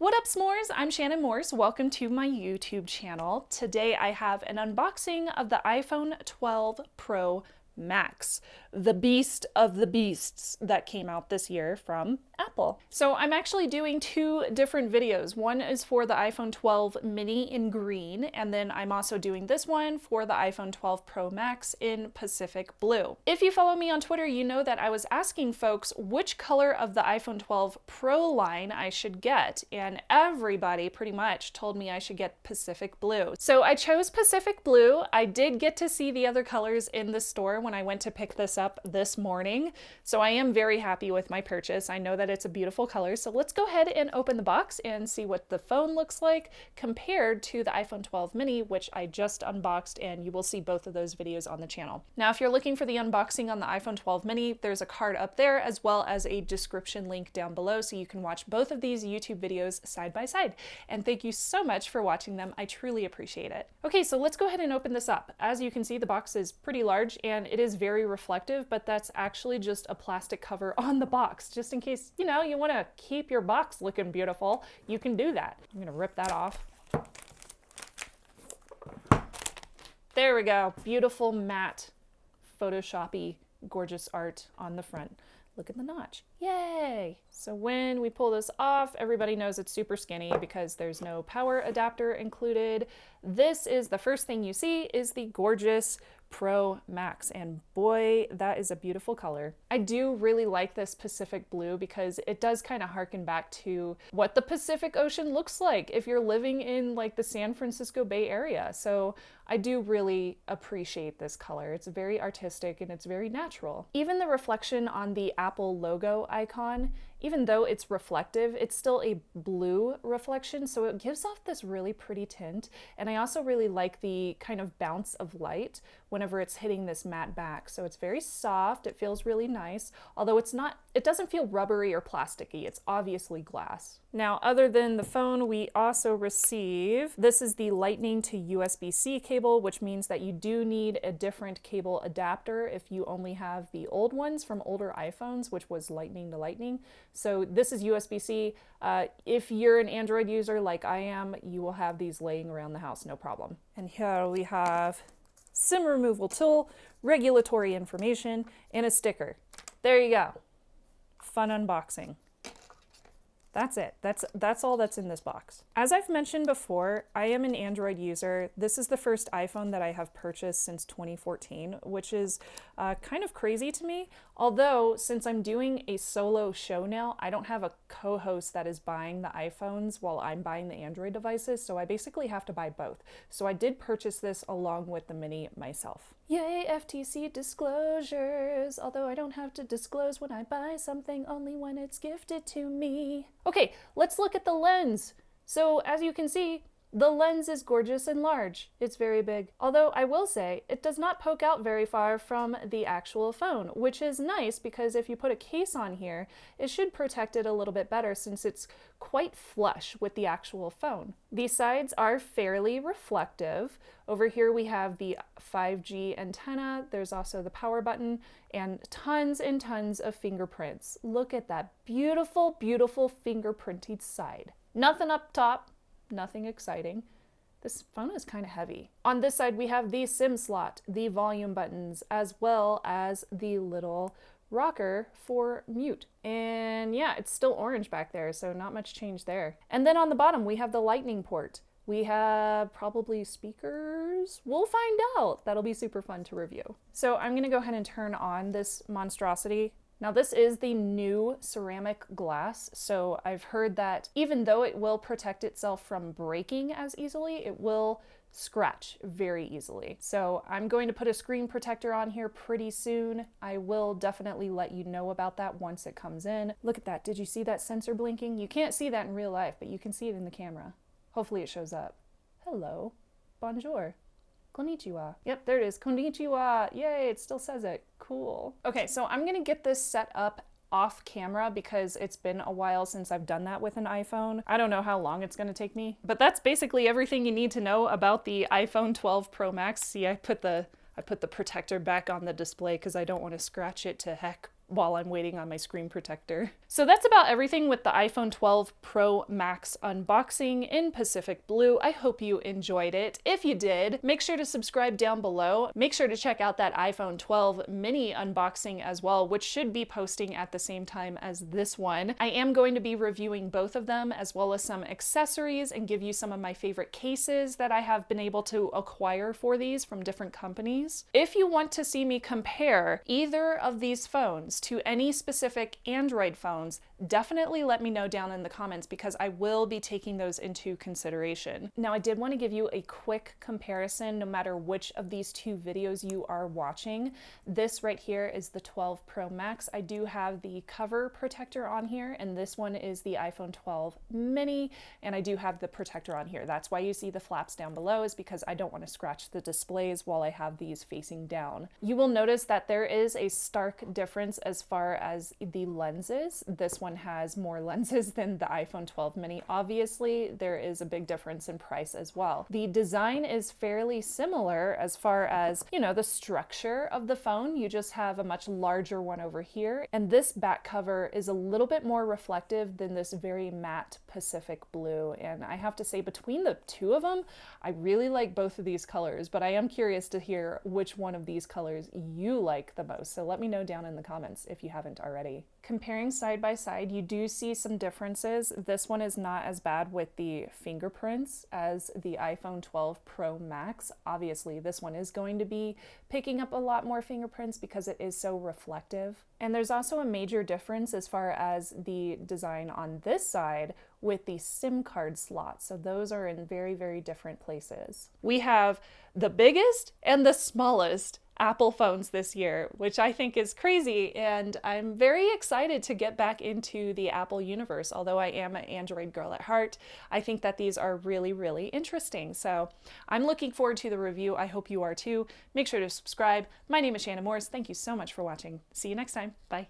What up, s'mores? I'm Shannon Morse. Welcome to my YouTube channel. Today I have an unboxing of the iPhone 12 Pro Max, the beast of the beasts that came out this year from Apple. So I'm actually doing two different videos. One is for the iPhone 12 mini in green, and then I'm also doing this one for the iPhone 12 Pro Max in Pacific Blue. If you follow me on Twitter, you know that I was asking folks which color of the iPhone 12 Pro line I should get, and everybody pretty much told me I should get Pacific Blue. So I chose Pacific Blue. I did get to see the other colors in the store when I went to pick this up this morning, so I am very happy with my purchase. I know that it's a beautiful color, so let's go ahead and open the box and see what the phone looks like compared to the iPhone 12 mini, which I just unboxed, and you will see both of those videos on the channel. Now, if you're looking for the unboxing on the iPhone 12 mini, there's a card up there as well as a description link down below, so you can watch both of these YouTube videos side by side. And thank you so much for watching them. I truly appreciate it. Okay, so let's go ahead and open this up. As you can see, the box is pretty large and it is very reflective, but that's actually just a plastic cover on the box, just in case, you know, you want to keep your box looking beautiful, you can do that. I'm gonna rip that off. There we go. Beautiful matte, Photoshoppy, gorgeous art on the front. Look at the notch. Yay! So when we pull this off, everybody knows it's super skinny because there's no power adapter included. This is the first thing you see is the gorgeous Pro Max, and boy, that is a beautiful color. I do really like this Pacific Blue because it does kind of harken back to what the Pacific Ocean looks like if you're living in like the San Francisco Bay Area. So I do really appreciate this color. It's very artistic and it's very natural. Even the reflection on the Apple logo icon, even though it's reflective, it's still a blue reflection, so it gives off this really pretty tint. And I also really like the kind of bounce of light whenever it's hitting this matte back. So it's very soft, it feels really nice, although it doesn't feel rubbery or plasticky, it's obviously glass. Now, other than the phone, we also receive, this is the Lightning to USB-C cable, which means that you do need a different cable adapter if you only have the old ones from older iPhones, which was Lightning to Lightning. So this is USB-C. If you're an Android user like I am, you will have these laying around the house, no problem. And here we have SIM removal tool, regulatory information, and a sticker. There you go. Fun unboxing. That's it. That's all that's in this box. As I've mentioned before, I am an Android user. This is the first iPhone that I have purchased since 2014, which is kind of crazy to me. Although, since I'm doing a solo show now, I don't have a co-host that is buying the iPhones while I'm buying the Android devices, so I basically have to buy both. So I did purchase this along with the Mini myself. Yay, FTC disclosures! Although I don't have to disclose when I buy something, only when it's gifted to me. Okay, let's look at the lens. So as you can see, the lens is gorgeous and large. It's very big. Although I will say, it does not poke out very far from the actual phone, which is nice because if you put a case on here, it should protect it a little bit better since it's quite flush with the actual phone. These sides are fairly reflective. Over here we have the 5G antenna. There's also the power button and tons of fingerprints. Look at that beautiful, beautiful fingerprinted side. Nothing up top. Nothing exciting. This phone is kind of heavy. On this side, we have the SIM slot, the volume buttons, as well as the little rocker for mute. And yeah, it's still orange back there, so not much change there. And then on the bottom, we have the lightning port. We have probably speakers. We'll find out. That'll be super fun to review. So I'm gonna go ahead and turn on this monstrosity. Now this is the new ceramic glass, so I've heard that even though it will protect itself from breaking as easily, it will scratch very easily. So I'm going to put a screen protector on here pretty soon. I will definitely let you know about that once it comes in. Look at that. Did you see that sensor blinking? You can't see that in real life, but you can see it in the camera. Hopefully it shows up. Hello. Bonjour. Konnichiwa. Yep, there it is. Konnichiwa. Yay, it still says it. Cool. Okay, so I'm gonna get this set up off camera because it's been a while since I've done that with an iPhone. I don't know how long it's gonna take me, but that's basically everything you need to know about the iPhone 12 Pro Max. See, I put the protector back on the display because I don't want to scratch it to heck while I'm waiting on my screen protector. So that's about everything with the iPhone 12 Pro Max unboxing in Pacific Blue. I hope you enjoyed it. If you did, make sure to subscribe down below. Make sure to check out that iPhone 12 mini unboxing as well, which should be posting at the same time as this one. I am going to be reviewing both of them as well as some accessories and give you some of my favorite cases that I have been able to acquire for these from different companies. If you want to see me compare either of these phones to any specific Android phones, definitely let me know down in the comments because I will be taking those into consideration. Now, I did want to give you a quick comparison no matter which of these two videos you are watching. This right here is the 12 Pro Max. I do have the cover protector on here, and this one is the iPhone 12 mini, and I do have the protector on here. That's why you see the flaps down below, is because I don't want to scratch the displays while I have these facing down. You will notice that there is a stark difference as far as the lenses. This one has more lenses than the iPhone 12 mini. Obviously, there is a big difference in price as well. The design is fairly similar as far as, you know, the structure of the phone. You just have a much larger one over here, and this back cover is a little bit more reflective than this very matte Pacific Blue. And I have to say, between the two of them, I really like both of these colors, but I am curious to hear which one of these colors you like the most. So let me know down in the comments if you haven't already. Comparing side by side, you do see some differences. This one is not as bad with the fingerprints as the iPhone 12 Pro Max. Obviously, this one is going to be picking up a lot more fingerprints because it is so reflective. And there's also a major difference as far as the design on this side with the SIM card slots. So those are in very, very different places. We have the biggest and the smallest Apple phones this year, which I think is crazy, and I'm very excited to get back into the Apple universe. Although I am an Android girl at heart, I think that these are really, really interesting. So I'm looking forward to the review. I hope you are too. Make sure to subscribe. My name is Shannon Morse. Thank you so much for watching. See you next time. Bye.